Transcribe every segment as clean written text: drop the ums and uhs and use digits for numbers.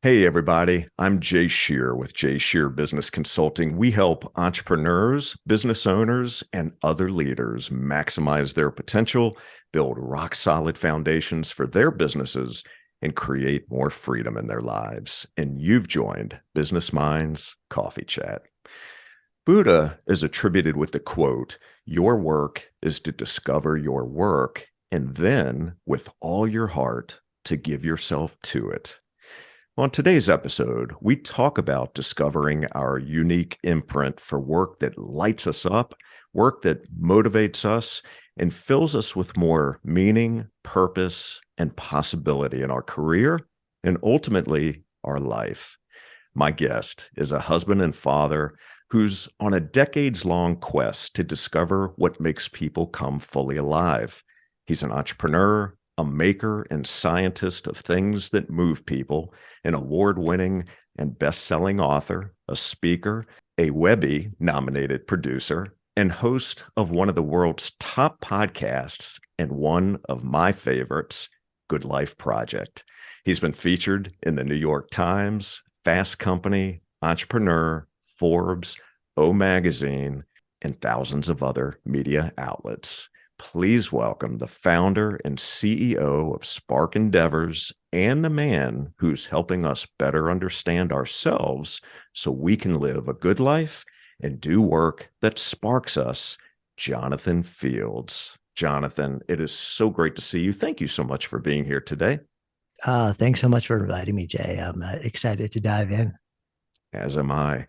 Hey, everybody. I'm Jay Scherr with Jay Scherr Business Consulting. We help entrepreneurs, business owners, and other leaders maximize their potential, build rock solid foundations for their businesses, and create more freedom in their lives. And you've joined Business Minds Coffee Chat. Buddha is attributed with the quote, "Your work is to discover your work, and then, with all your heart, to give yourself to it." On today's episode, we talk about discovering our unique imprint for work that lights us up, work that motivates us, and fills us with more meaning, purpose, and possibility in our career and ultimately our life. My guest is a husband and father who's on a decades-long quest to discover what makes people come fully alive. He's an entrepreneur, a maker and scientist of things that move people, an award-winning and best-selling author, a speaker, a Webby-nominated producer, and host of one of the world's top podcasts and one of my favorites, Good Life Project. He's been featured in the New York Times, FastCompany, Entrepreneur, Forbes, O Magazine, and thousands of other media outlets. Please welcome the founder and CEO of Spark Endeavors and the man who's helping us better understand ourselves so we can live a good life and do work that sparks us, Jonathan Fields. Jonathan, it is so great to see you. Thank you so much for being here today. Thanks so much for inviting me, Jay. I'm excited to dive in. As am I.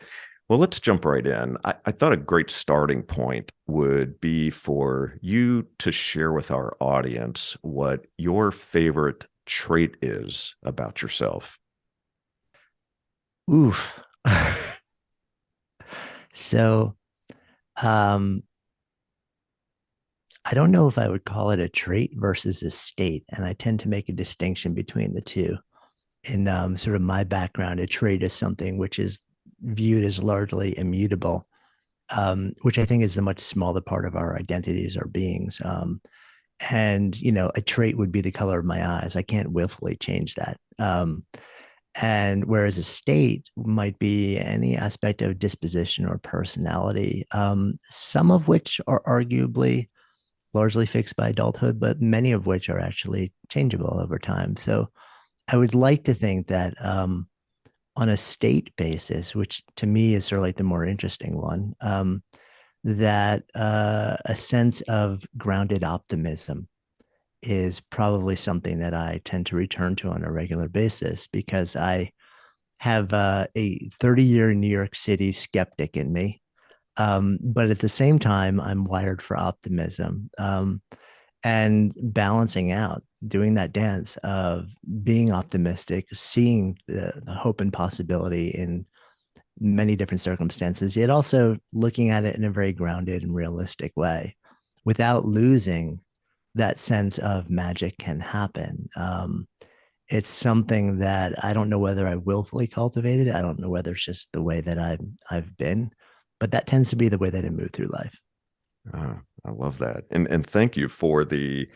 Well, let's jump right in. I thought a great starting point would be for you to share with our audience what your favorite trait is about yourself. Oof. So, um, I don't know if I would call it a trait versus a state, and I tend to make a distinction between the two. In sort of my background, a trait is something which is viewed as largely immutable, which I think is the much smaller part of our identities, our beings. And a trait would be the color of my eyes. I can't willfully change that. And whereas a state might be any aspect of disposition or personality, some of which are arguably largely fixed by adulthood, but many of which are actually changeable over time. So I would like to think that on a state basis, which to me is sort of like the more interesting one, that a sense of grounded optimism is probably something that I tend to return to on a regular basis because I have a 30-year New York City skeptic in me. But at the same time, I'm wired for optimism and balancing out, doing that dance of being optimistic, seeing the hope and possibility in many different circumstances, yet also looking at it in a very grounded and realistic way without losing that sense of magic can happen. It's something that I don't know whether I willfully cultivated. I don't know whether it's just the way that I've been, but that tends to be the way that I move through life. I love that, and thank you for the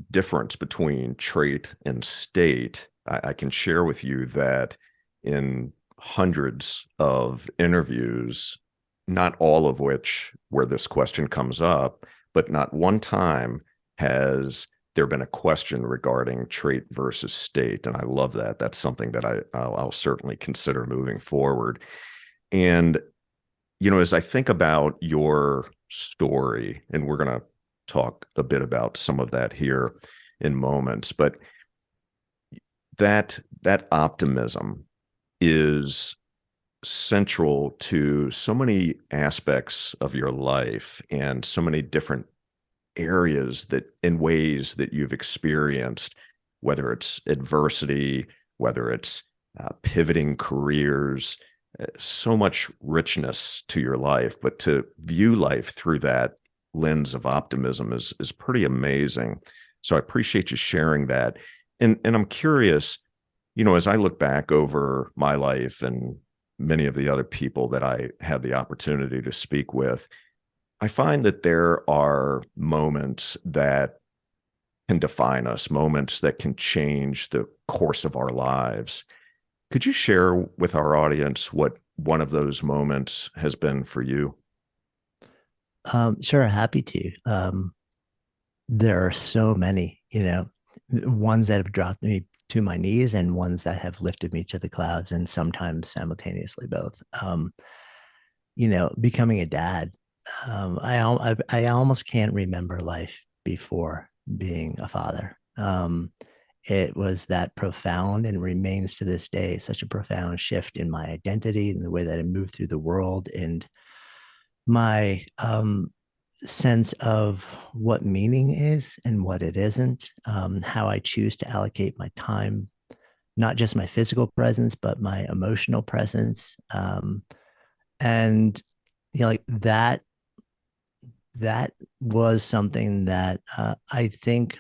difference between trait and state. I can share with you that in hundreds of interviews, not all of which where this question comes up, but not one time has there been a question regarding trait versus state. And I love that. That's something that I'll certainly consider moving forward. And, as I think about your story, and we're going to talk a bit about some of that here in moments, but that optimism is central to so many aspects of your life and so many different areas that in ways that you've experienced, whether it's adversity, whether it's pivoting careers, so much richness to your life. But to view life through that lens of optimism is pretty amazing. So I appreciate you sharing that. And I'm curious, as I look back over my life and many of the other people that I had the opportunity to speak with, I find that there are moments that can define us, moments that can change the course of our lives. Could you share with our audience what one of those moments has been for you? Sure, happy to. There are so many, ones that have dropped me to my knees and ones that have lifted me to the clouds, and sometimes simultaneously both. Becoming a dad, I almost can't remember life before being a father. It was that profound and remains to this day such a profound shift in my identity and the way that I move through the world and my sense of what meaning is and what it isn't, how I choose to allocate my time, not just my physical presence, but my emotional presence. And like that was something that I think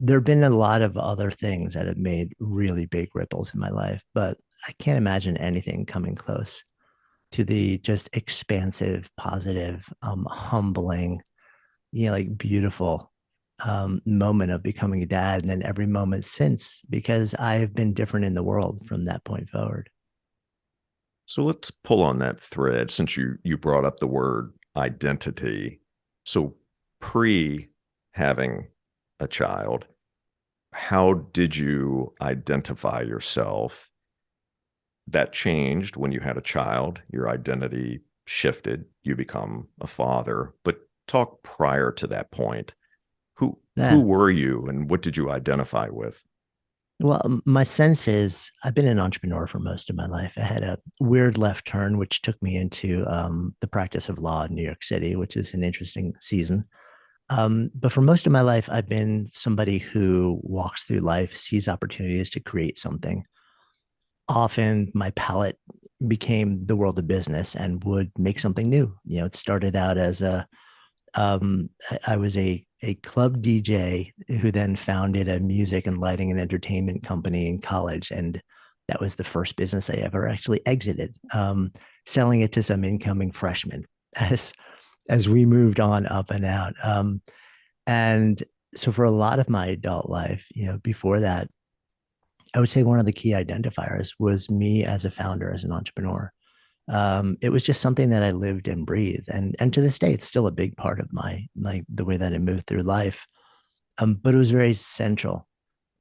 there have been a lot of other things that have made really big ripples in my life, but I can't imagine anything coming close to the just expansive, positive, humbling, like beautiful moment of becoming a dad. And then every moment since, because I've been different in the world from that point forward. So let's pull on that thread since you brought up the word identity. So pre having a child, how did you identify yourself? That changed when you had a child, your identity shifted, you become a father. But talk prior to that point. Who Yeah. were you and what did you identify with? Well, my sense is I've been an entrepreneur for most of my life. I had a weird left turn, which took me into the practice of law in New York City, which is an interesting season. But for most of my life, I've been somebody who walks through life, sees opportunities to create something. Often my palette became the world of business and would make something new. It started out as I was a club DJ who then founded a music and lighting and entertainment company in college, and that was the first business I ever actually exited, selling it to some incoming freshmen as we moved on up and out. And so for a lot of my adult life, before that, I would say one of the key identifiers was me as a founder, as an entrepreneur. It was just something that I lived and breathed, and to this day, it's still a big part of my like the way that I moved through life. But it was very central,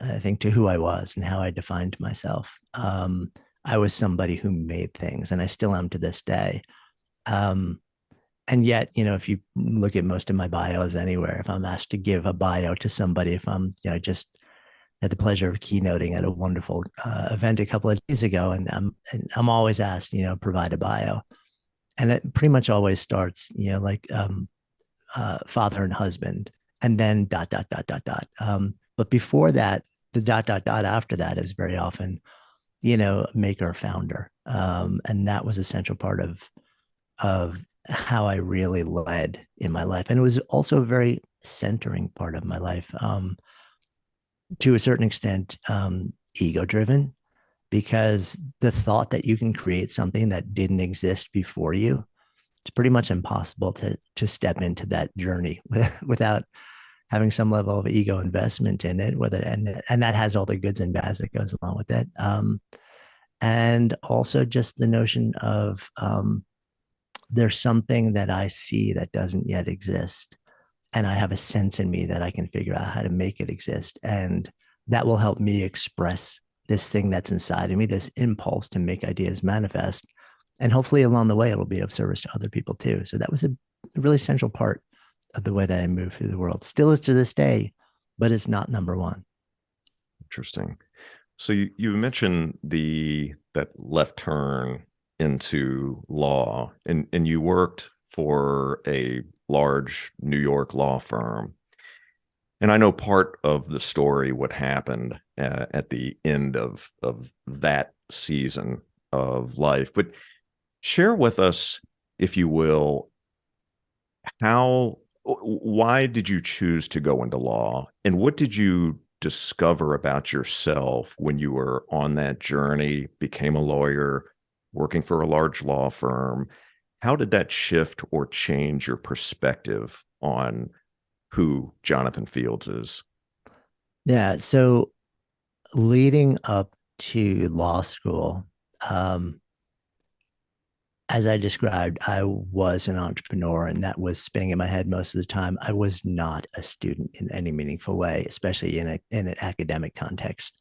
I think, to who I was and how I defined myself. I was somebody who made things, and I still am to this day. Um, and yet, if you look at most of my bios anywhere, if I'm asked to give a bio to somebody, if I'm, just had the pleasure of keynoting at a wonderful event a couple of days ago, and I'm always asked, provide a bio, and it pretty much always starts, like father and husband, and then dot dot dot dot dot. But before that, the dot dot dot after that is very often, maker founder, and that was a central part of how I really led in my life, and it was also a very centering part of my life. To a certain extent, ego driven, because the thought that you can create something that didn't exist before you, it's pretty much impossible to step into that journey without having some level of ego investment in it, whether and that has all the goods and bads that goes along with it. And also just the notion of there's something that I see that doesn't yet exist, and I have a sense in me that I can figure out how to make it exist. And that will help me express this thing that's inside of me, this impulse to make ideas manifest. And hopefully along the way, it'll be of service to other people too. So that was a really central part of the way that I move through the world. Still is to this day, but it's not number one. Interesting. So you mentioned that left turn into law, and you worked for a large New York law firm. And I know part of the story, what happened at the end of that season of life. But share with us, if you will, why did you choose to go into law, and what did you discover about yourself when you were on that journey, became a lawyer, working for a large law firm? How did that shift or change your perspective on who Jonathan Fields is. Yeah. So leading up to law school, um, as I described, I was an entrepreneur, and that was spinning in my head most of the time. I was not a student in any meaningful way, especially in an academic context.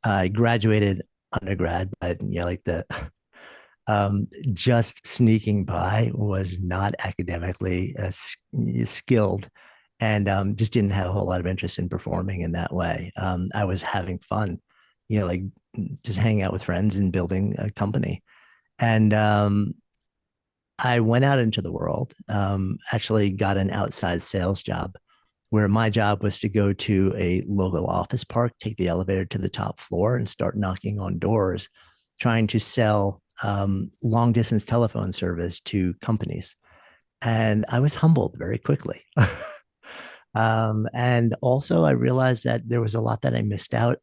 I graduated undergrad, but like the just sneaking by, was not academically skilled, and just didn't have a whole lot of interest in performing in that way. I was having fun, like just hanging out with friends and building a company. And I went out into the world, actually got an outside sales job where my job was to go to a local office park, take the elevator to the top floor, and start knocking on doors, trying to sell long distance telephone service to companies. And I was humbled very quickly. And also, I realized that there was a lot that I missed out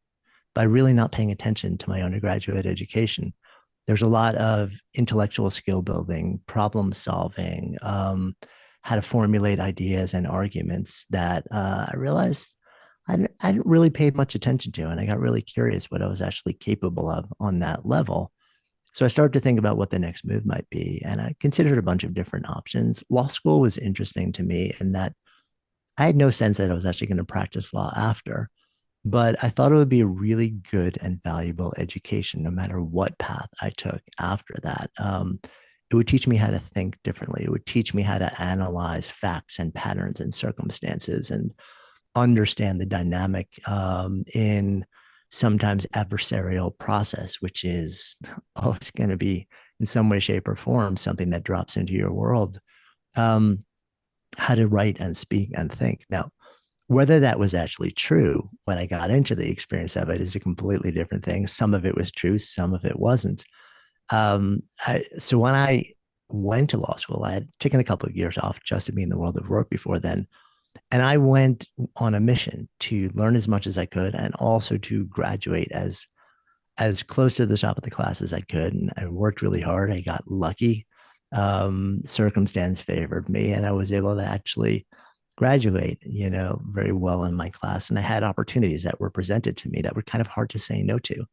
by really not paying attention to my undergraduate education. There's a lot of intellectual skill building, problem solving, how to formulate ideas and arguments that I realized I didn't really pay much attention to. And I got really curious what I was actually capable of on that level. So I started to think about what the next move might be. And I considered a bunch of different options. Law school was interesting to me in that I had no sense that I was actually going to practice law after, but I thought it would be a really good and valuable education no matter what path I took after that. It would teach me how to think differently. It would teach me how to analyze facts and patterns and circumstances and understand the dynamic in sometimes adversarial process, which is always going to be in some way, shape, or form something that drops into your world. Um, how to write and speak and think. Now, whether that was actually true when I got into the experience of it is a completely different thing. Some of it was true, some of it wasn't. So when I went to law school, I had taken a couple of years off just to be in the world of work before then. And I went on a mission to learn as much as I could and also to graduate as close to the top of the class as I could. And I worked really hard. I got lucky. Circumstance favored me, and I was able to actually graduate, very well in my class. And I had opportunities that were presented to me that were kind of hard to say no to.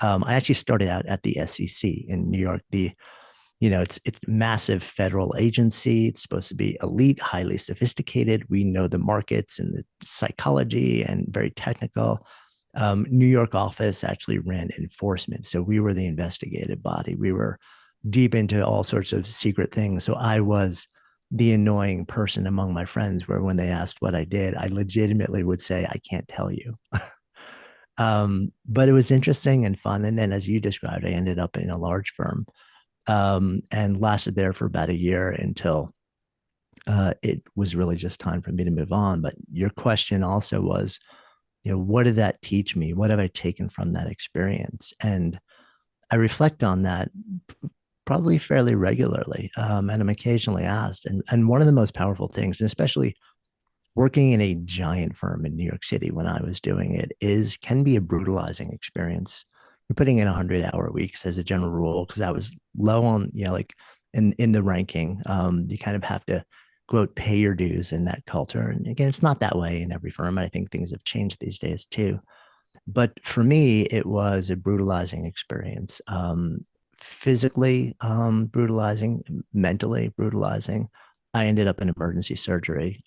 I actually started out at the SEC in New York. It's massive federal agency. It's supposed to be elite, highly sophisticated. We know the markets and the psychology and very technical. New York office actually ran enforcement. So we were the investigative body. We were deep into all sorts of secret things. So I was the annoying person among my friends where when they asked what I did, I legitimately would say, I can't tell you. But it was interesting and fun. And then, as you described, I ended up in a large firm and lasted there for about a year until it was really just time for me to move on. But your question also was, what did that teach me? What have I taken from that experience? And I reflect on that probably fairly regularly. And I'm occasionally asked. And one of the most powerful things, and especially working in a giant firm in New York City when I was doing it, can be a brutalizing experience. You're putting in 100-hour weeks as a general rule, because I was low on, like in the ranking. You kind of have to, quote, pay your dues in that culture. And again, it's not that way in every firm. I think things have changed these days too. But for me, it was a brutalizing experience. Physically brutalizing, mentally brutalizing. I ended up in emergency surgery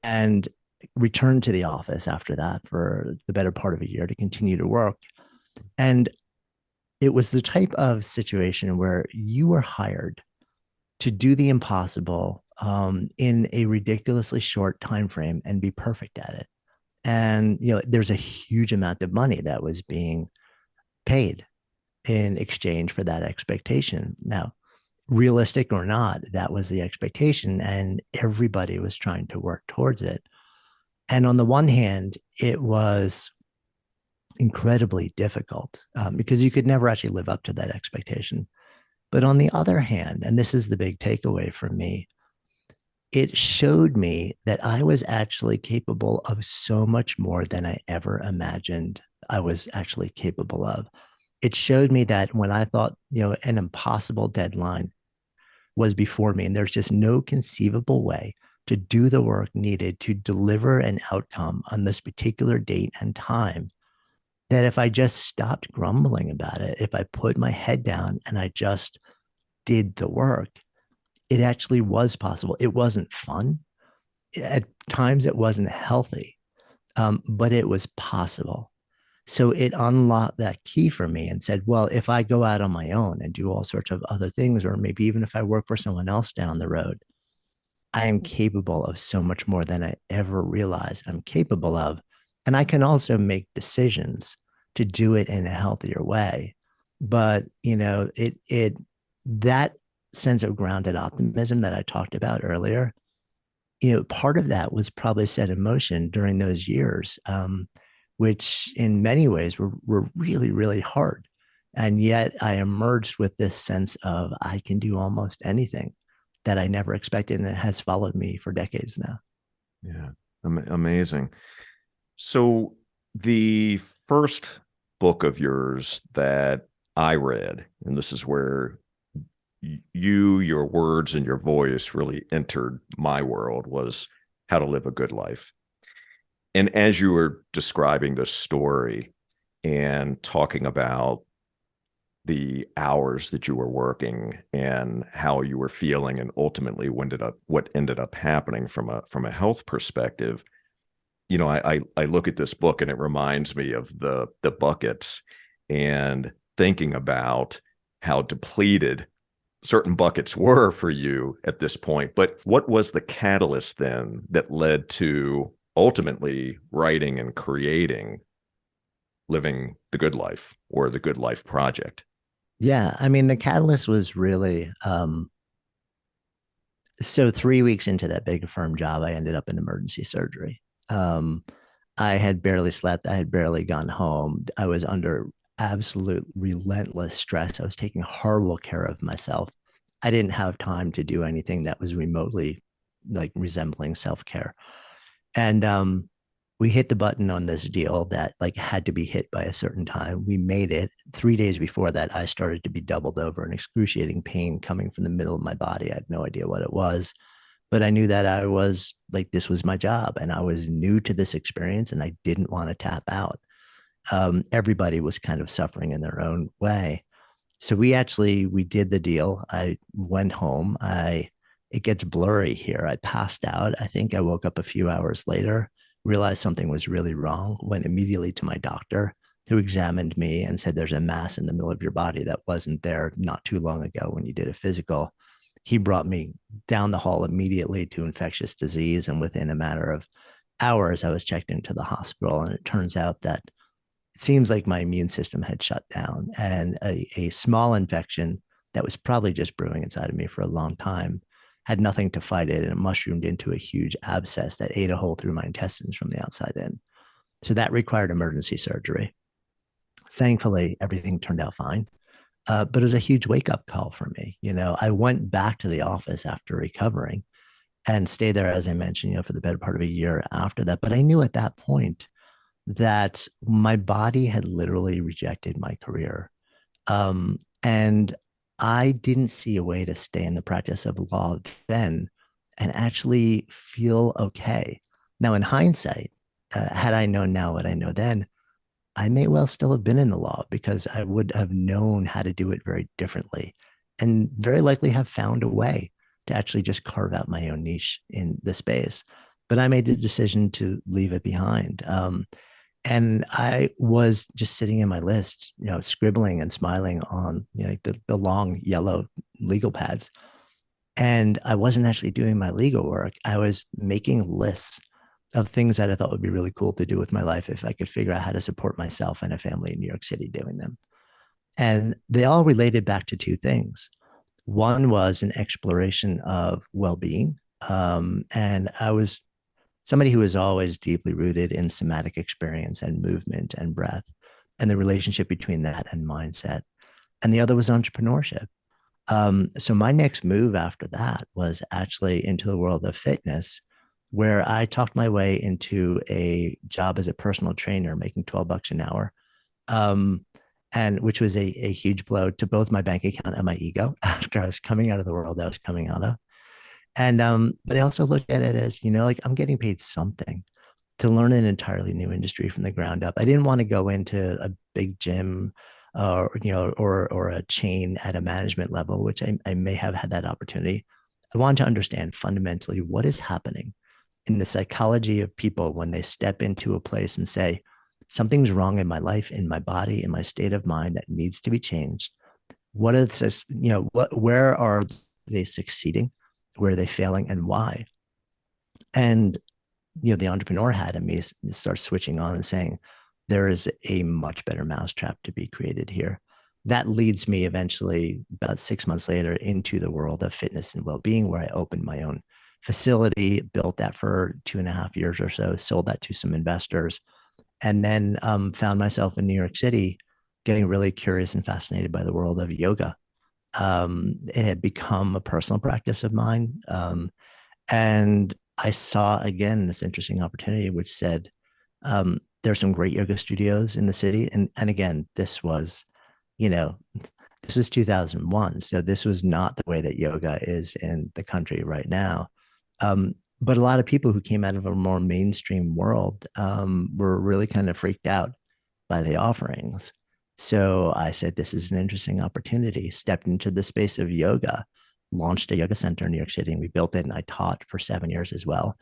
and returned to the office after that for the better part of a year to continue to work. And it was the type of situation where you were hired to do the impossible in a ridiculously short time frame and be perfect at it. And there's a huge amount of money that was being paid in exchange for that expectation. Now, realistic or not, that was the expectation, and everybody was trying to work towards it. And on the one hand, it was incredibly difficult because you could never actually live up to that expectation. But on the other hand, and this is the big takeaway for me, it showed me that I was actually capable of so much more than I ever imagined I was actually capable of. It showed me that when I thought, an impossible deadline was before me, and there's just no conceivable way to do the work needed to deliver an outcome on this particular date and time, that if I just stopped grumbling about it, if I put my head down and I just did the work, it actually was possible. It wasn't fun. At times, it wasn't healthy, but it was possible. So it unlocked that key for me and said, well, if I go out on my own and do all sorts of other things, or maybe even if I work for someone else down the road, I am capable of so much more than I ever realized I'm capable of. And I can also make decisions to do it in a healthier way. But, that sense of grounded optimism that I talked about earlier, part of that was probably set in motion during those years, which in many ways were really, really hard. And yet I emerged with this sense of I can do almost anything that I never expected. And it has followed me for decades now. Yeah, amazing. So the first book of yours that I read, and this is where your words and your voice really entered my world, was How to Live a Good Life. And as you were describing this story and talking about the hours that you were working and how you were feeling, and ultimately what ended up happening from a health perspective, I look at this book and it reminds me of the buckets, and thinking about how depleted certain buckets were for you at this point. But what was the catalyst then that led to ultimately writing and creating Living the Good Life, or the Good Life Project? Yeah. I mean, the catalyst was really so 3 weeks into that big firm job, I ended up in emergency surgery. Um, I had barely slept. I had barely gone home. I was under absolute relentless stress. I was taking horrible care of myself. I didn't have time to do anything that was remotely like resembling self-care. And we hit the button on this deal that like had to be hit by a certain time. We made it. 3 days before that, I started to be doubled over in excruciating pain coming from the middle of my body. I had no idea what it was, but I knew that I was like, this was my job and I was new to this experience and I didn't want to tap out. Everybody was kind of suffering in their own way. So we did the deal. I went home. It gets blurry here. I passed out. I think I woke up a few hours later, realized something was really wrong, went immediately to my doctor, who examined me and said, there's a mass in the middle of your body that wasn't there not too long ago when you did a physical. He brought me down the hall immediately to infectious disease. And within a matter of hours, I was checked into the hospital. And it turns out that it seems like my immune system had shut down, and a small infection that was probably just brewing inside of me for a long time had nothing to fight it, and it mushroomed into a huge abscess that ate a hole through my intestines from the outside in. So that required emergency surgery. Thankfully, everything turned out fine. But it was a huge wake up call for me. I went back to the office after recovering and stayed there, as I mentioned, for the better part of a year after that. But I knew at that point that my body had literally rejected my career. And I didn't see a way to stay in the practice of law then and actually feel okay. Now, in hindsight, had I known now what I know then, I may well still have been in the law because I would have known how to do it very differently and very likely have found a way to actually just carve out my own niche in the space. But I made the decision to leave it behind. And I was just sitting in my list, scribbling and smiling on the long yellow legal pads. And I wasn't actually doing my legal work. I was making lists of things that I thought would be really cool to do with my life if I could figure out how to support myself and a family in New York City doing them. And they all related back to two things. One was an exploration of well-being. And I was somebody who was always deeply rooted in somatic experience and movement and breath and the relationship between that and mindset. And the other was entrepreneurship. So my next move after that was actually into the world of fitness, where I talked my way into a job as a personal trainer, making $12 an hour. And which was a huge blow to both my bank account and my ego after I was coming out of the world I was coming out of. And but I also look at it as, like I'm getting paid something to learn an entirely new industry from the ground up. I didn't want to go into a big gym or a chain at a management level, which I may have had that opportunity. I wanted to understand fundamentally what is happening in the psychology of people when they step into a place and say, something's wrong in my life, in my body, in my state of mind that needs to be changed. What is, where are they succeeding? Where are they failing and why? And the entrepreneur hat in me starts switching on and saying, there is a much better mousetrap to be created here. That leads me eventually, about 6 months later, into the world of fitness and well-being, where I opened my own facility, built that for 2.5 years or so, sold that to some investors, and then found myself in New York City, getting really curious and fascinated by the world of yoga. It had become a personal practice of mine. And I saw again this interesting opportunity, which said, there's some great yoga studios in the city. And again, you know, this was 2001. So this was not the way that yoga is in the country right now. But a lot of people who came out of a more mainstream world were really kind of freaked out by the offerings. So I said, this is an interesting opportunity, stepped into the space of yoga, launched a yoga center in New York City, and we built it. And I taught for 7 years as well.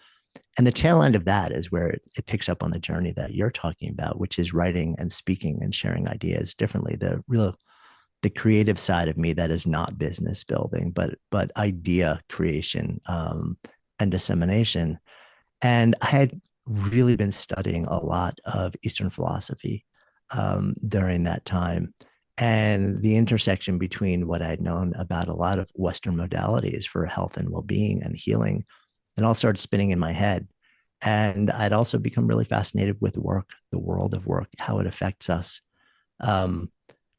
And the tail end of that is where it picks up on the journey that you're talking about, which is writing and speaking and sharing ideas differently. The creative side of me that is not business building, but idea creation and dissemination. And I had really been studying a lot of Eastern philosophy during that time, and the intersection between what I'd known about a lot of Western modalities for health and well-being and healing, it all started spinning in my head. And I'd also become really fascinated with work, the world of work, how it affects us. Um,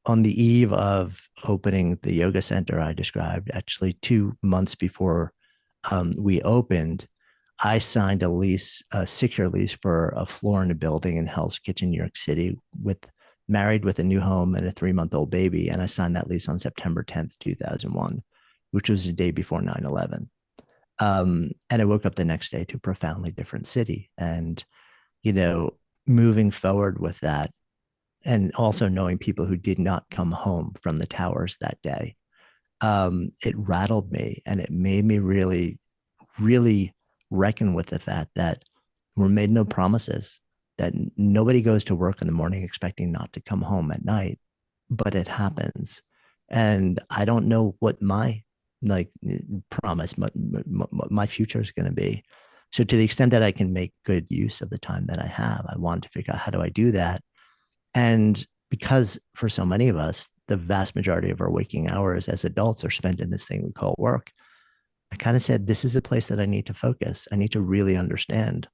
on the eve of opening the yoga center I described, actually 2 months before we opened, I signed a lease, a 6-year lease for a floor in a building in Hell's Kitchen, New York City, married with a new home and a 3-month-old baby. And I signed that lease on September 10th, 2001, which was the day before 9/11. And I woke up the next day to a profoundly different city. And, you know, moving forward with that, and also knowing people who did not come home from the towers that day, it rattled me and it made me really, really reckon with the fact that we're made no promises, that nobody goes to work in the morning expecting not to come home at night, but it happens. And I don't know what my like promise my future is going to be. So to the extent that I can make good use of the time that I have, I want to figure out how do I do that. And because for so many of us, the vast majority of our waking hours as adults are spent in this thing we call work, I kind of said, this is a place that I need to focus. I need to really understand,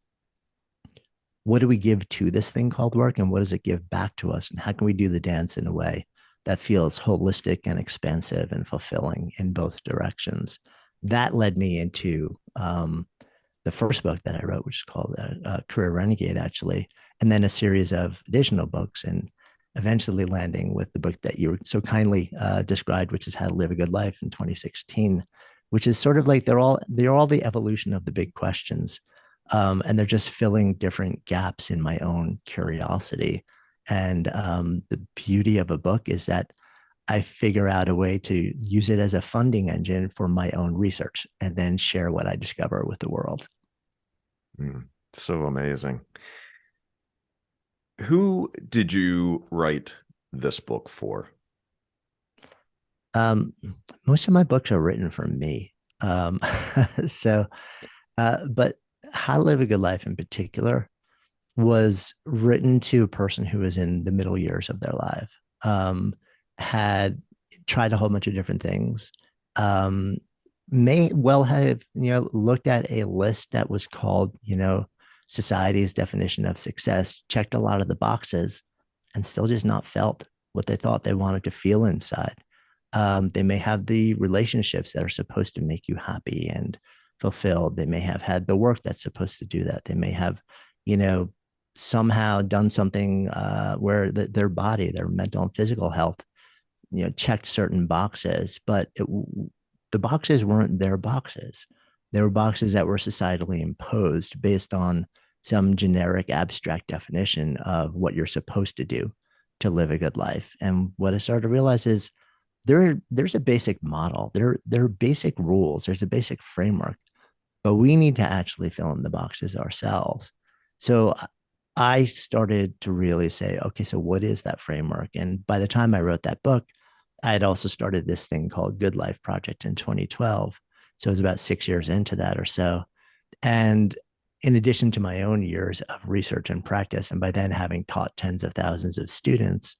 what do we give to this thing called work, and what does it give back to us? And how can we do the dance in a way that feels holistic and expansive and fulfilling in both directions? That led me into the first book that I wrote, which is called Career Renegade, actually, and then a series of additional books, and eventually landing with the book that you so kindly described, which is How to Live a Good Life in 2016, which is sort of like they're all the evolution of the big questions, and they're just filling different gaps in my own curiosity. And the beauty of a book is that I figure out a way to use it as a funding engine for my own research and then share what I discover with the world. So amazing. Who did you write this book for? Um, Most of my books are written for me. Um, so, but How to Live a Good Life in particular was written to a person who was in the middle years of their life, had tried a whole bunch of different things, um, may well have, looked at a list that was called, society's definition of success, checked a lot of the boxes, and still just not felt what they thought they wanted to feel inside. They may have the relationships that are supposed to make you happy and fulfilled. They may have had the work that's supposed to do that. They may have, you know, somehow done something where their body, their mental and physical health, checked certain boxes, but the boxes weren't their boxes. They were boxes that were societally imposed based on some generic abstract definition of what you're supposed to do to live a good life. And what I started to realize is there's a basic model, there are basic rules, there's a basic framework, but we need to actually fill in the boxes ourselves. So I started to really say, okay, so what is that framework? And by the time I wrote that book, I had also started this thing called Good Life Project in 2012. So it was about 6 years into that or so. And in addition to my own years of research and practice, and by then having taught tens of thousands of students,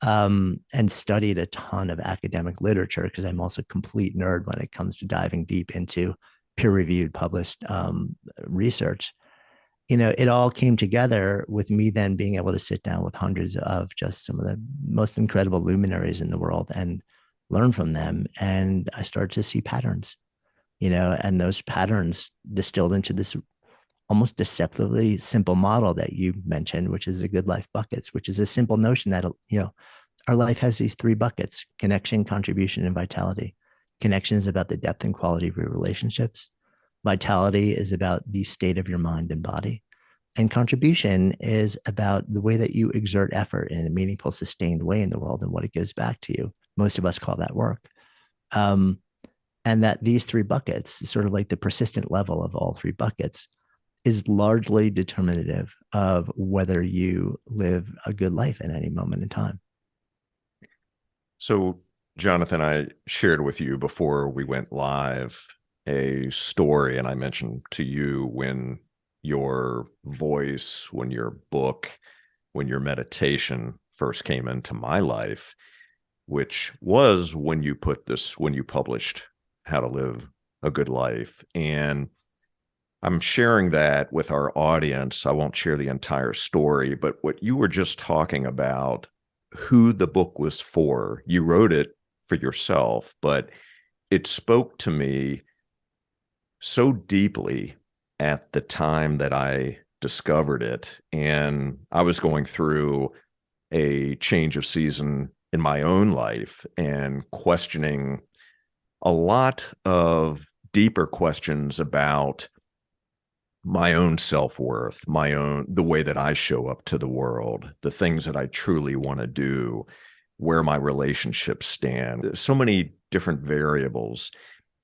and studied a ton of academic literature, because I'm also a complete nerd when it comes to diving deep into peer-reviewed, published research. It all came together with me then being able to sit down with hundreds of just some of the most incredible luminaries in the world and learn from them. And I started to see patterns, and those patterns distilled into this almost deceptively simple model that you mentioned, which is a good life buckets, which is a simple notion that, our life has these three buckets: connection, contribution, and vitality. Connection is about the depth and quality of your relationships. Vitality is about the state of your mind and body. And contribution is about the way that you exert effort in a meaningful, sustained way in the world and what it gives back to you. Most of us call that work. And that these three buckets, sort of like the persistent level of all three buckets, is largely determinative of whether you live a good life at any moment in time. So, Jonathan, I shared with you before we went live a story, and I mentioned to you when your voice, when your book, when your meditation first came into my life, which was when you published How to Live a Good Life. And I'm sharing that with our audience. I won't share the entire story, but what you were just talking about, who the book was for, you wrote it for yourself, but it spoke to me so deeply at the time that I discovered it. And I was going through a change of season in my own life and questioning a lot of deeper questions about my own self-worth, the way that I show up to the world, the things that I truly want to do, where my relationships stand, so many different variables.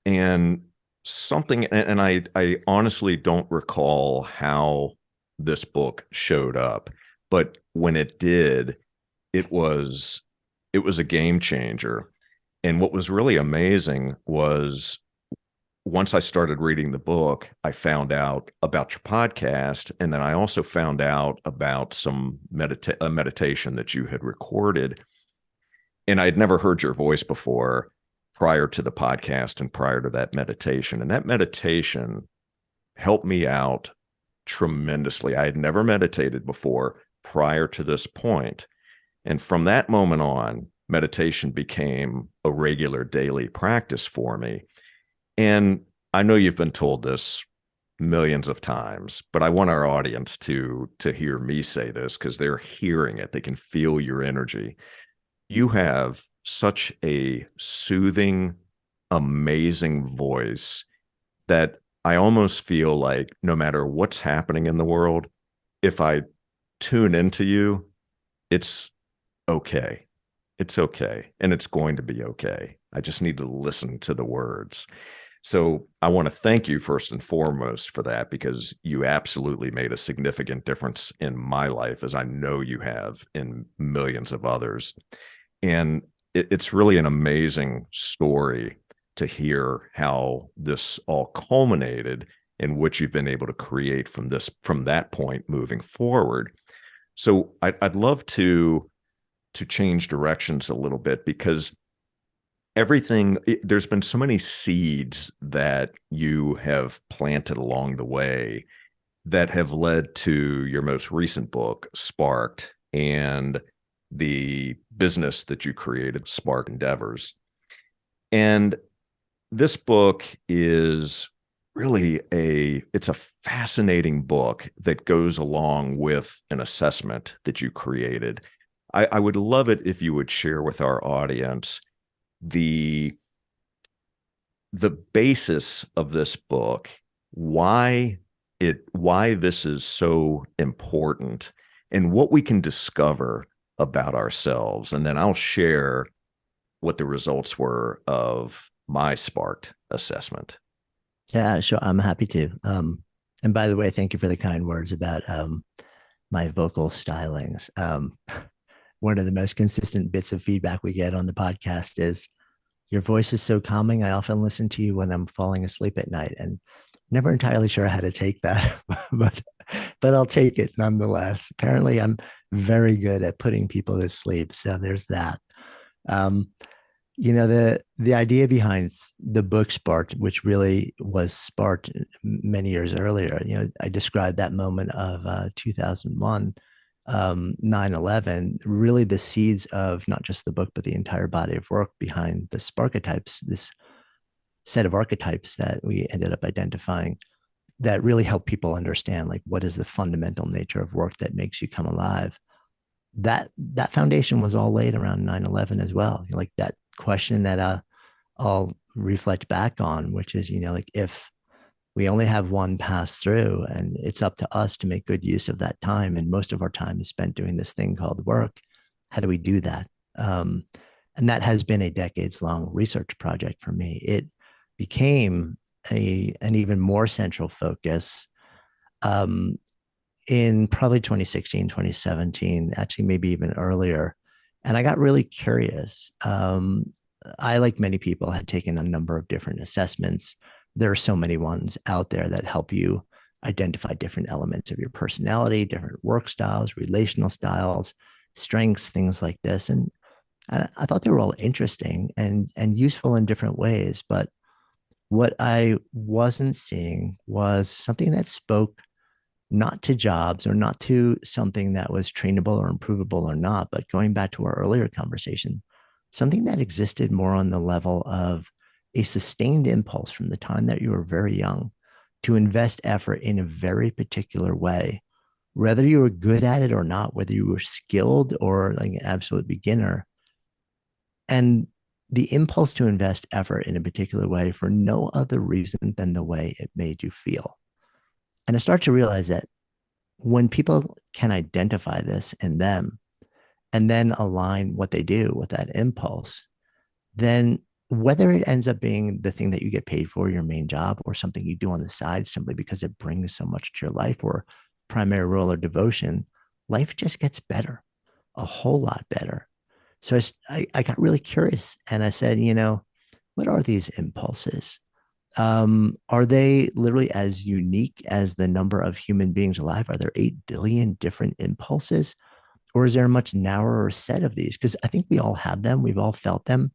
And I honestly don't recall how this book showed up, but when it did, it was a game changer. And what was really amazing was once I started reading the book, I found out about your podcast. And then I also found out about some meditation that you had recorded. And I had never heard your voice before prior to the podcast and prior to that meditation. And that meditation helped me out tremendously. I had never meditated before prior to this point. And from that moment on, meditation became a regular daily practice for me. And I know you've been told this millions of times, but I want our audience to hear me say this because they're hearing it. They can feel your energy. You have such a soothing, amazing voice that I almost feel like no matter what's happening in the world, if I tune into you, it's okay. It's okay. And it's going to be okay. I just need to listen to the words. So I want to thank you first and foremost for that, because you absolutely made a significant difference in my life, as I know you have in millions of others. And it's really an amazing story to hear how this all culminated and what you've been able to create from that point moving forward. So I'd love to change directions a little bit, because there's been so many seeds that you have planted along the way that have led to your most recent book, Sparked, and the business that you created, Spark Endeavors. And this book is really it's a fascinating book that goes along with an assessment that you created. I would love it if you would share with our audience the the basis of this book, why this is so important and what we can discover about ourselves. And then I'll share what the results were of my Sparked assessment. Yeah, sure. I'm happy to. And by the way, thank you for the kind words about my vocal stylings. One of the most consistent bits of feedback we get on the podcast is your voice is so calming. I often listen to you when I'm falling asleep at night, and never entirely sure how to take that, but but I'll take it nonetheless. Apparently, I'm very good at putting people to sleep. So there's that. Um, the idea behind the book Sparked, which really was sparked many years earlier. I described that moment of 2001, 9/11, really the seeds of not just the book but the entire body of work behind the Sparketypes, this set of archetypes that we ended up identifying that really help people understand, like, what is the fundamental nature of work that makes you come alive. That foundation was all laid around 9/11 as well. Like that question that I'll reflect back on, which is, like, if we only have one pass through and it's up to us to make good use of that time, and most of our time is spent doing this thing called work, how do we do that? And that has been a decades long research project for me. It became an even more central focus um, in probably 2016, 2017, actually, maybe even earlier. And I got really curious. I, like many people, had taken a number of different assessments. There are so many ones out there that help you identify different elements of your personality, different work styles, relational styles, strengths, things like this. And I thought they were all interesting and useful in different ways. But what I wasn't seeing was something that spoke not to jobs or not to something that was trainable or improvable or not, but going back to our earlier conversation, something that existed more on the level of a sustained impulse from the time that you were very young to invest effort in a very particular way, whether you were good at it or not, whether you were skilled or like an absolute beginner. And the impulse to invest effort in a particular way for no other reason than the way it made you feel. And I start to realize that when people can identify this in them and then align what they do with that impulse, then whether it ends up being the thing that you get paid for, your main job, or something you do on the side simply because it brings so much to your life, or primary role or devotion, life just gets better, a whole lot better. So I got really curious and I said, what are these impulses? Are they literally as unique as the number of human beings alive? Are there 8 billion different impulses? Or is there a much narrower set of these? Because I think we all have them. We've all felt them.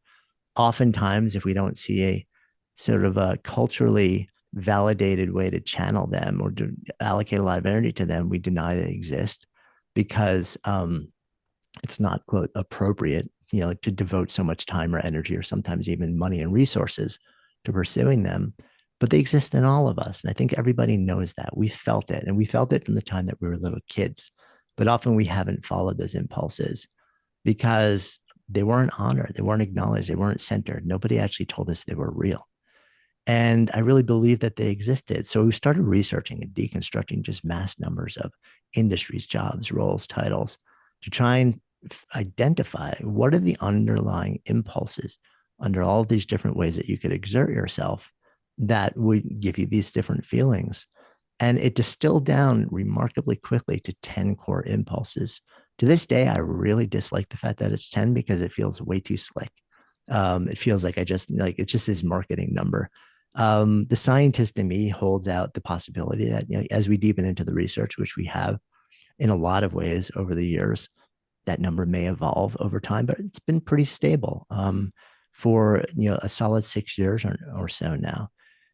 Oftentimes, if we don't see a sort of a culturally validated way to channel them or to allocate a lot of energy to them, we deny they exist because it's not, quote, appropriate, to devote so much time or energy or sometimes even money and resources to pursuing them. But they exist in all of us. And I think everybody knows that. We felt it. And we felt it from the time that we were little kids. But often we haven't followed those impulses because they weren't honored, they weren't acknowledged, they weren't centered. Nobody actually told us they were real. And I really believe that they existed. So we started researching and deconstructing just mass numbers of industries, jobs, roles, titles to try and identify what are the underlying impulses under all of these different ways that you could exert yourself that would give you these different feelings. And it distilled down remarkably quickly to 10 core impulses. To this day, I really dislike the fact that it's 10 because it feels way too slick. It feels like it's just this marketing number. The scientist in me holds out the possibility that, as we deepen into the research, which we have in a lot of ways over the years, that number may evolve over time, but it's been pretty stable for a solid 6 years or so now.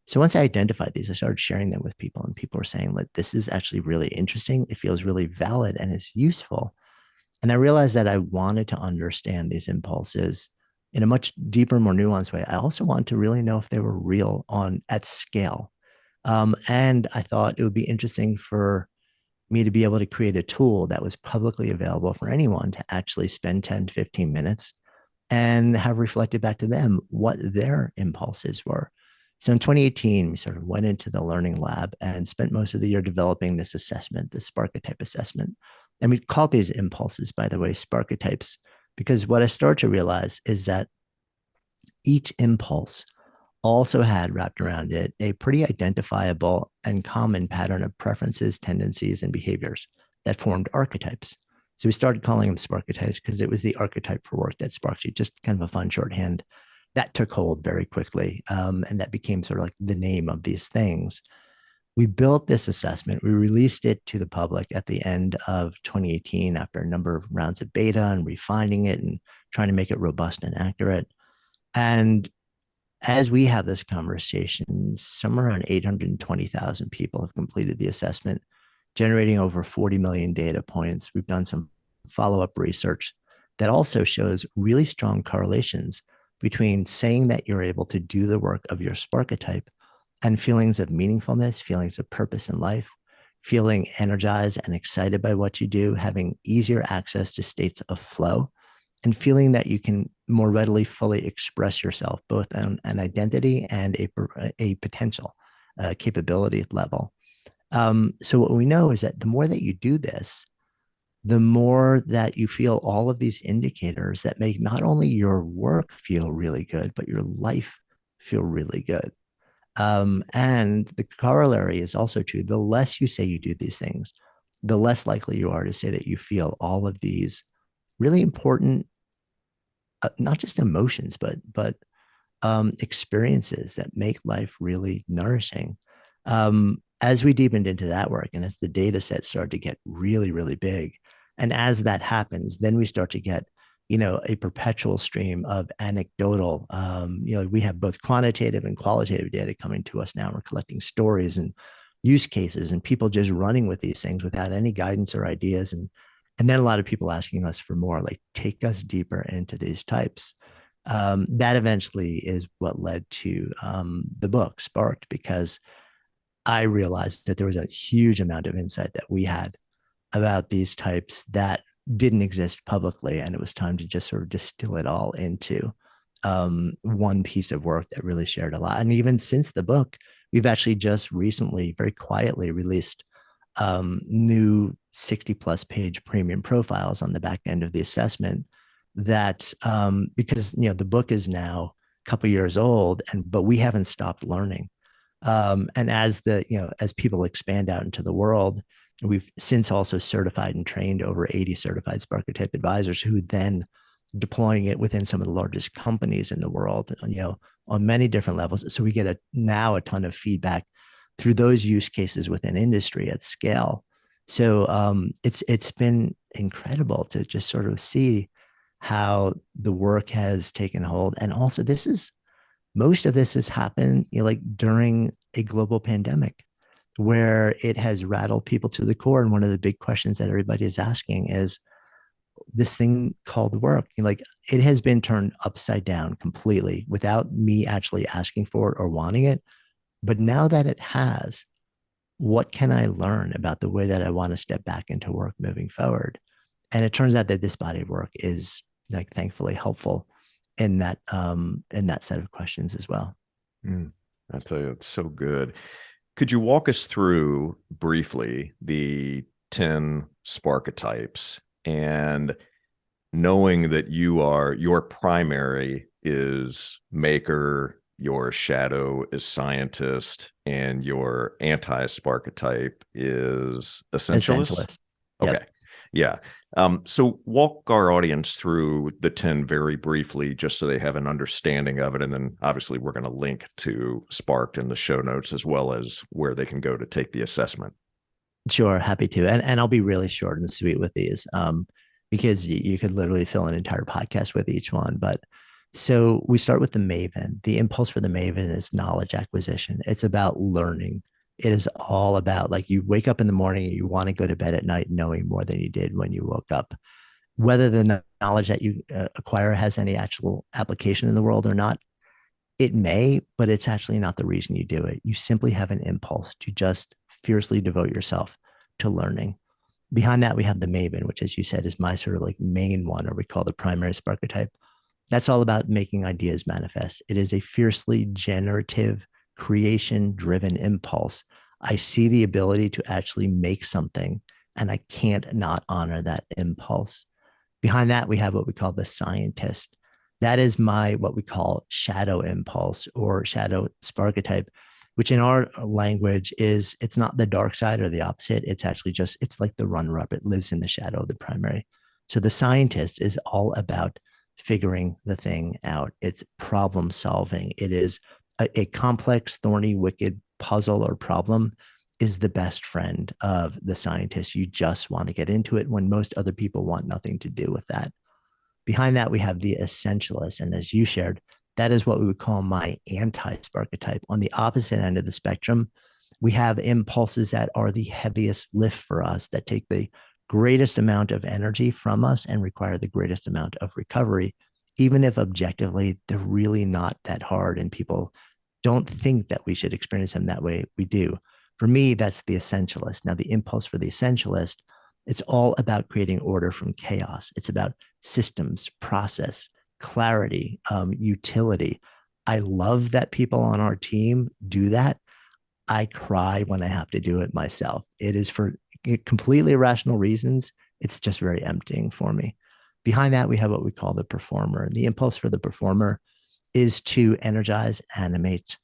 So once I identified these, I started sharing them with people, and people were saying, like, this is actually really interesting. It feels really valid and it's useful. And I realized that I wanted to understand these impulses in a much deeper, more nuanced way. I also wanted to really know if they were real at scale. And I thought it would be interesting for me to be able to create a tool that was publicly available for anyone to actually spend 10, 15 minutes and have reflected back to them what their impulses were. So in 2018, we sort of went into the learning lab and spent most of the year developing this assessment, the Sparketype assessment. And we called these impulses, by the way, Sparketypes, because what I started to realize is that each impulse also had wrapped around it a pretty identifiable and common pattern of preferences, tendencies, and behaviors that formed archetypes. So we started calling them Sparketypes because it was the archetype for work that Sparksheet, just kind of a fun shorthand that took hold very quickly. And that became sort of like the name of these things. We built this assessment. We released it to the public at the end of 2018 after a number of rounds of beta and refining it and trying to make it robust and accurate. And as we have this conversation, somewhere around 820,000 people have completed the assessment, generating over 40 million data points. We've done some follow-up research that also shows really strong correlations between saying that you're able to do the work of your Sparketype and feelings of meaningfulness, feelings of purpose in life, feeling energized and excited by what you do, having easier access to states of flow, and feeling that you can more readily fully express yourself, both on an identity and a potential capability level. So what we know is that the more that you do this, the more that you feel all of these indicators that make not only your work feel really good, but your life feel really good. And the corollary is also true. The less you say you do these things, the less likely you are to say that you feel all of these really important, not just emotions, but experiences that make life really nourishing. As we deepened into that work and as the data set started to get really, really big, and as that happens, then we start to get, a perpetual stream of anecdotal, we have both quantitative and qualitative data coming to us now. We're collecting stories and use cases and people just running with these things without any guidance or ideas. And then a lot of people asking us for more, like take us deeper into these types. That eventually is what led to the book Sparked, because I realized that there was a huge amount of insight that we had about these types that didn't exist publicly. And it was time to just sort of distill it all into one piece of work that really shared a lot. And even since the book, we've actually just recently, very quietly, released new 60 plus page premium profiles on the back end of the assessment that because the book is now a couple years old, but we haven't stopped learning. And as as people expand out into the world, we've since also certified and trained over 80 certified Sparketype advisors who then deploying it within some of the largest companies in the world, on many different levels. So we get now a ton of feedback through those use cases within industry at scale. So it's been incredible to just sort of see how the work has taken hold. And also most of this has happened like during a global pandemic where it has rattled people to the core. And one of the big questions that everybody is asking is this thing called work. Like it has been turned upside down completely without me actually asking for it or wanting it. But now that it has, what can I learn about the way that I want to step back into work moving forward? And it turns out that this body of work is like thankfully helpful in that set of questions as well. I tell you, it's so good. Could you walk us through briefly the 10 Sparketypes, and knowing that your primary is maker, your shadow is scientist, and your anti-Sparketype is essentialist? Okay. Yep. Yeah. So walk our audience through the 10 very briefly, just so they have an understanding of it. And then obviously we're going to link to Sparked in the show notes, as well as where they can go to take the assessment. Sure. Happy to. And I'll be really short and sweet with these because you could literally fill an entire podcast with each one. But so we start with the Maven. The impulse for the Maven is knowledge acquisition. It's about learning. It is all about like you wake up in the morning, you want to go to bed at night knowing more than you did when you woke up. Whether the knowledge that you acquire has any actual application in the world or not, it may, but it's actually not the reason you do it. You simply have an impulse to just fiercely devote yourself to learning. Behind that, we have the Maven, which, as you said, is my sort of like main one, or we call the primary Sparketype. That's all about making ideas manifest. It is a fiercely generative, creation driven impulse. I see the ability to actually make something, and I can't not honor that impulse. Behind that, we have what we call the scientist. That is my what we call shadow impulse or shadow sparketype, which in our language is it's not the dark side or the opposite. It's actually just, it's like the runner up. It lives in the shadow of the primary. So the scientist is all about figuring the thing out. It's problem solving. It is a complex, thorny, wicked puzzle or problem is the best friend of the scientist. You just want to get into it when most other people want nothing to do with that. Behind that, we have the essentialist. And as you shared, that is what we would call my anti-Sparketype. On the opposite end of the spectrum, we have impulses that are the heaviest lift for us, that take the greatest amount of energy from us and require the greatest amount of recovery, even if objectively they're really not that hard and people don't think that we should experience them that way. We do. For me, that's the essentialist. Now, the impulse for the essentialist, it's all about creating order from chaos. It's about systems, process, clarity, utility. I love that people on our team do that. I cry when I have to do it myself. It is for completely irrational reasons. It's just very emptying for me. Behind that, we have what we call the performer. The impulse for the performer is to energize, animate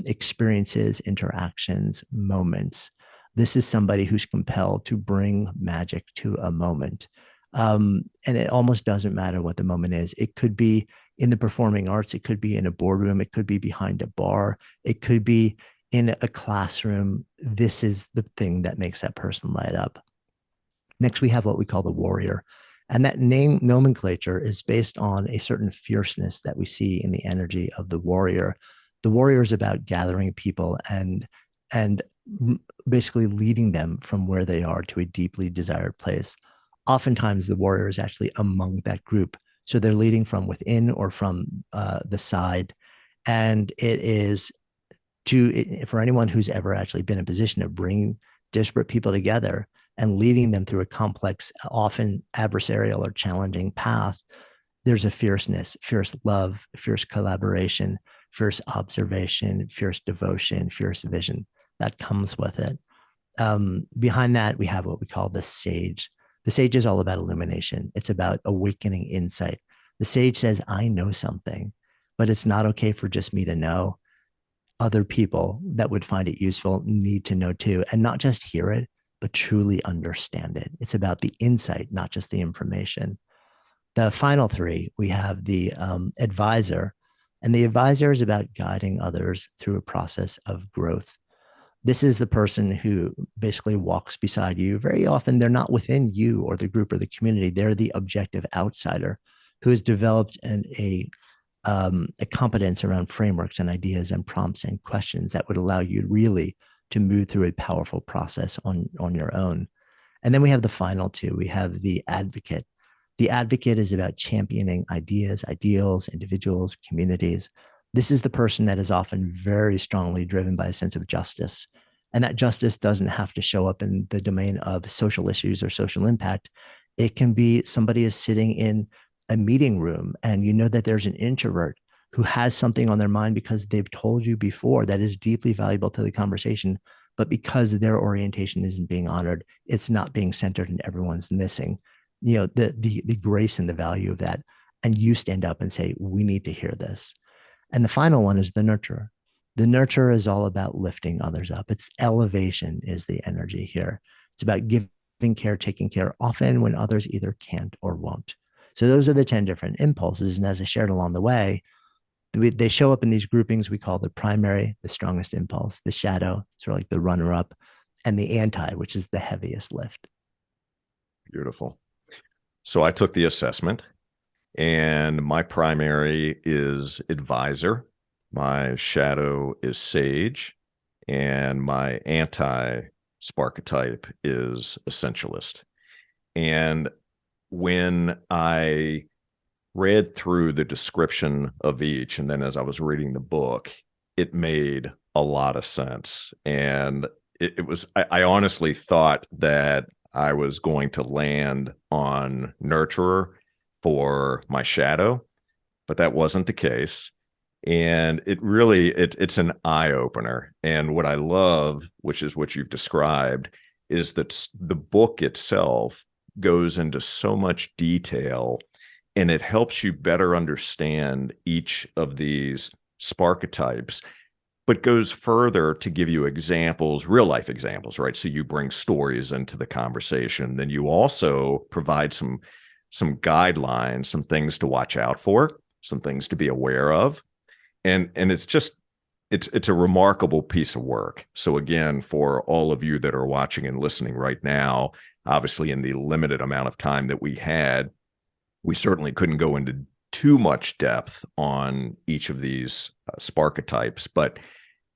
experiences, interactions, moments. This is somebody who's compelled to bring magic to a moment. And it almost doesn't matter what the moment is. It could be in the performing arts. It could be in a boardroom. It could be behind a bar. It could be in a classroom. This is the thing that makes that person light up. Next, we have what we call the warrior. And that name nomenclature is based on a certain fierceness that we see in the energy of the warrior. The warrior is about gathering people and basically leading them from where they are to a deeply desired place. Oftentimes, the warrior is actually among that group. So they're leading from within or from the side. And it is for anyone who's ever actually been in a position of bringing disparate people together and leading them through a complex, often adversarial or challenging path, there's a fierceness, fierce love, fierce collaboration, fierce observation, fierce devotion, fierce vision that comes with it. Behind that, we have what we call the sage. The sage is all about illumination. It's about awakening insight. The sage says, I know something, but it's not okay for just me to know. Other people that would find it useful need to know too, and not just hear it, but truly understand it. It's about the insight, not just the information. The final three, we have the advisor, and the advisor is about guiding others through a process of growth. This is the person who basically walks beside you. Very often, they're not within you or the group or the community. They're the objective outsider who has developed a competence around frameworks and ideas and prompts and questions that would allow you really to move through a powerful process on your own. And then we have the final two. We have the advocate. The advocate is about championing ideas, ideals, individuals, communities. This is the person that is often very strongly driven by a sense of justice. And that justice doesn't have to show up in the domain of social issues or social impact. It can be somebody is sitting in a meeting room and you know that there's an introvert who has something on their mind because they've told you before that is deeply valuable to the conversation, but because their orientation isn't being honored, it's not being centered and everyone's missing, the grace and the value of that. And you stand up and say, we need to hear this. And the final one is the nurturer. The nurturer is all about lifting others up. It's elevation is the energy here. It's about giving care, taking care, often when others either can't or won't. So those are the 10 different impulses. And as I shared along the way, they show up in these groupings we call the primary, the strongest impulse, the shadow, sort of like the runner up, and the anti, which is the heaviest lift. Beautiful. So I took the assessment, and my primary is advisor. My shadow is sage, and my anti-Sparketype is essentialist. And when I read through the description of each, and then as I was reading the book, it made a lot of sense. And I honestly thought that I was going to land on nurturer for my shadow, but that wasn't the case. And it's an eye opener. And what I love, which is what you've described, is that the book itself goes into so much detail, and it helps you better understand each of these Sparketypes, but goes further to give you examples, real life examples, right? So you bring stories into the conversation. Then you also provide some guidelines, some things to watch out for, some things to be aware of. And it's a remarkable piece of work. So again, for all of you that are watching and listening right now, obviously in the limited amount of time that we had, we certainly couldn't go into too much depth on each of these Sparketypes, but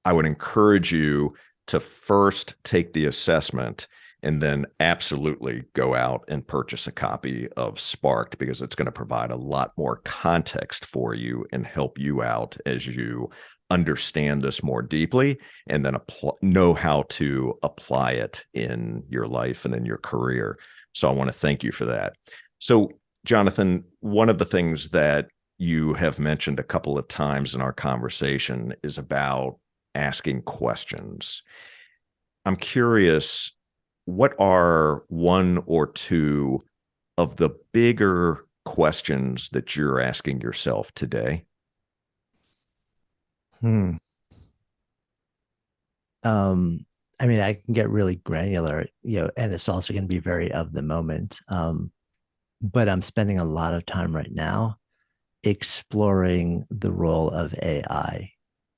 I would encourage you to first take the assessment and then absolutely go out and purchase a copy of Sparked, because it's going to provide a lot more context for you and help you out as you understand this more deeply, and then know how to apply it in your life and in your career. So I want to thank you for that. So, Jonathan, one of the things that you have mentioned a couple of times in our conversation is about asking questions. I'm curious, what are one or two of the bigger questions that you're asking yourself today? Hmm. Um, I mean, I can get really granular, and it's also going to be very of the moment. But I'm spending a lot of time right now exploring the role of AI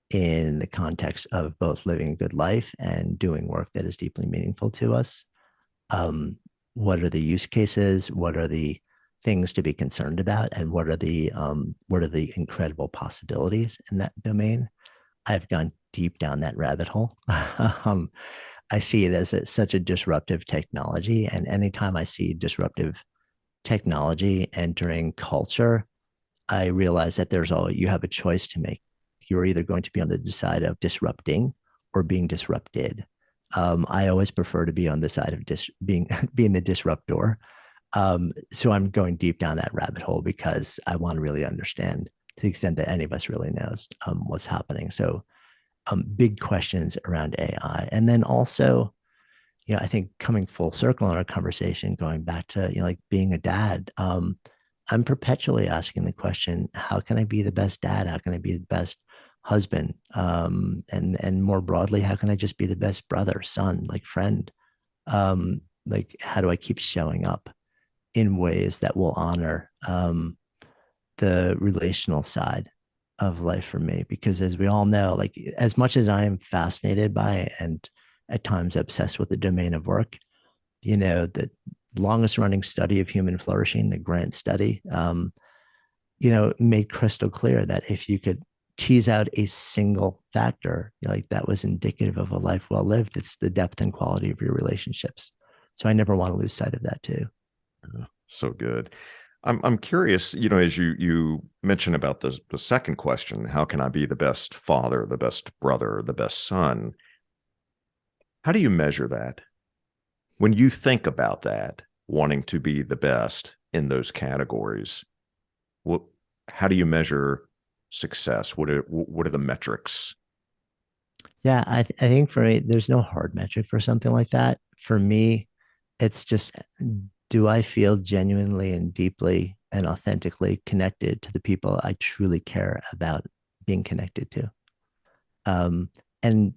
in the context of both living a good life and doing work that is deeply meaningful to us. Um, what are the use cases? What are the things to be concerned about? And what are the incredible possibilities in that domain? I've gone deep down that rabbit hole. I see it as such a disruptive technology. And anytime I see disruptive technology entering culture, I realize that you have a choice to make. You're either going to be on the side of disrupting or being disrupted. I always prefer to be on the side of being the disruptor. So I'm going deep down that rabbit hole because I want to really understand, to the extent that any of us really knows, what's happening. So big questions around AI. And then also, I think coming full circle in our conversation, going back to, like being a dad, I'm perpetually asking the question, how can I be the best dad? How can I be the best husband? And more broadly, how can I just be the best brother, son, like friend? Like, how do I keep showing up in ways that will honor the relational side of life for me? Because as we all know, like as much as I am fascinated by and at times obsessed with the domain of work, the longest running study of human flourishing, the Grant study, made crystal clear that if you could tease out a single factor, like that was indicative of a life well lived, it's the depth and quality of your relationships. So I never want to lose sight of that too. So good. I'm curious, as you mentioned about the second question, how can I be the best father, the best brother, the best son? How do you measure that? When you think about that, wanting to be the best in those categories, what, how do you measure success? What are the metrics? Yeah, I think for me, there's no hard metric for something like that. For me, it's just, do I feel genuinely and deeply and authentically connected to the people I truly care about being connected to? And,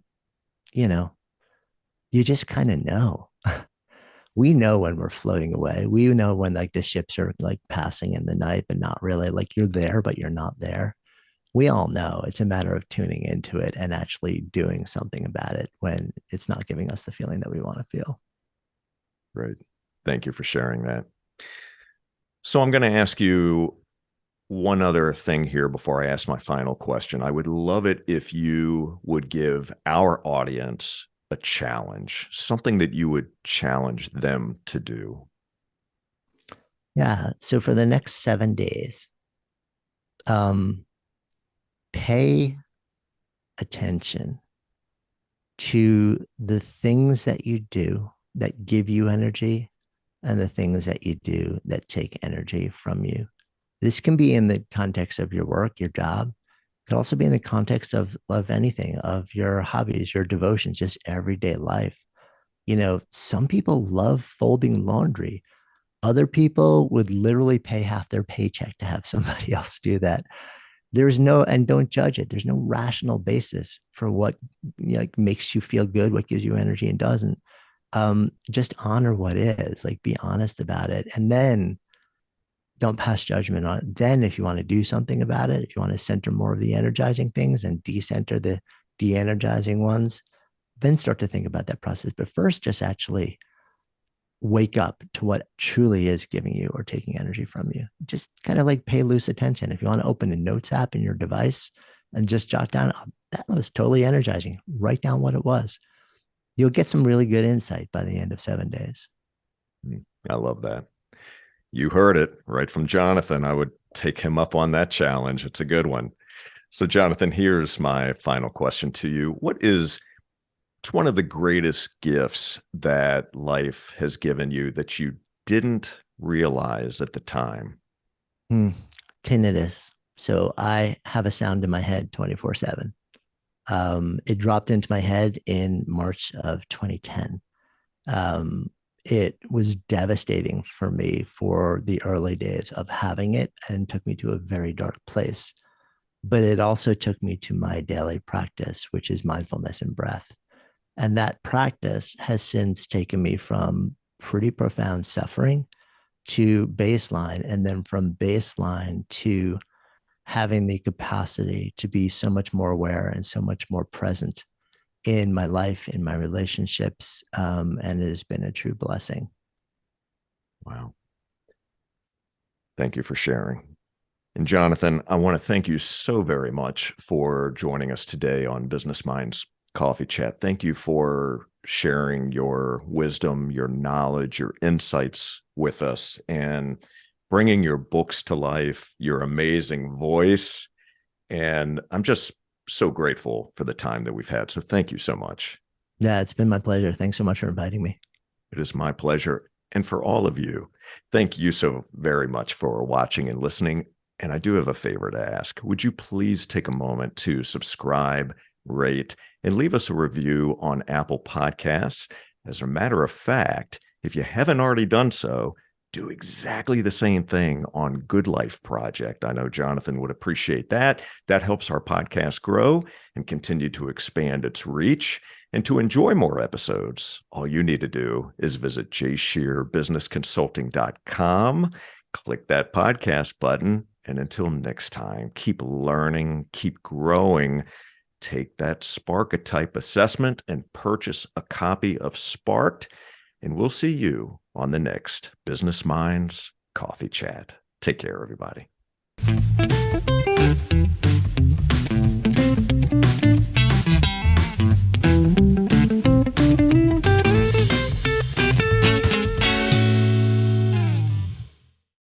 you know, you just kind of know. We know when we're floating away. We know when like the ships are like passing in the night, but not really. Like you're there, but you're not there. We all know. It's a matter of tuning into it and actually doing something about it when it's not giving us the feeling that we want to feel. Right. Thank you for sharing that. So I'm going to ask you one other thing here before I ask my final question. I would love it if you would give our audience a challenge, something that you would challenge them to do. Yeah. So for the next 7 days, um, pay attention to the things that you do that give you energy and the things that you do that take energy from you. This can be in the context of your work, your job. Could also be in the context of anything, of your hobbies, your devotions, just everyday life. Some people love folding laundry. Other people would literally pay half their paycheck to have somebody else do that. There's no, and don't judge it. There's no rational basis for what makes you feel good, what gives you energy and doesn't. Just honor what is, like be honest about it. And then don't pass judgment on it. Then if you want to do something about it, if you want to center more of the energizing things and decenter the de-energizing ones, then start to think about that process. But first, just actually wake up to what truly is giving you or taking energy from you. Just kind of like pay loose attention. If you want to open a notes app in your device and just jot down, oh, that was totally energizing. Write down what it was. You'll get some really good insight by the end of 7 days. I love that. You heard it right from Jonathan. I would take him up on that challenge. It's a good one. So, Jonathan, here's my final question to you. It's one of the greatest gifts that life has given you that you didn't realize at the time? Tinnitus. So I have a sound in my head 24/7. It dropped into my head in March of 2010. It was devastating for me for the early days of having it and took me to a very dark place. But it also took me to my daily practice, which is mindfulness and breath. And that practice has since taken me from pretty profound suffering to baseline, and then from baseline to having the capacity to be so much more aware and so much more present in my life, in my relationships. And it has been a true blessing. Wow. Thank you for sharing. And Jonathan, I want to thank you so very much for joining us today on Business Minds Coffee Chat. Thank you for sharing your wisdom, your knowledge, your insights with us, and bringing your books to life, your amazing voice. And I'm just so grateful for the time that we've had. So thank you so much. Yeah, it's been my pleasure. Thanks so much for inviting me. It is my pleasure. And for all of you, thank you so very much for watching and listening. And I do have a favor to ask. Would you please take a moment to subscribe, rate, and leave us a review on Apple Podcasts? As a matter of fact, if you haven't already done so, do exactly the same thing on Good Life Project. I know Jonathan would appreciate that. That helps our podcast grow and continue to expand its reach. And to enjoy more episodes, all you need to do is visit jscherbusinessconsulting.com, click that podcast button, and until next time, keep learning, keep growing. Take that Sparketype assessment and purchase a copy of Sparked. And we'll see you on the next Business Minds Coffee Chat. Take care, everybody.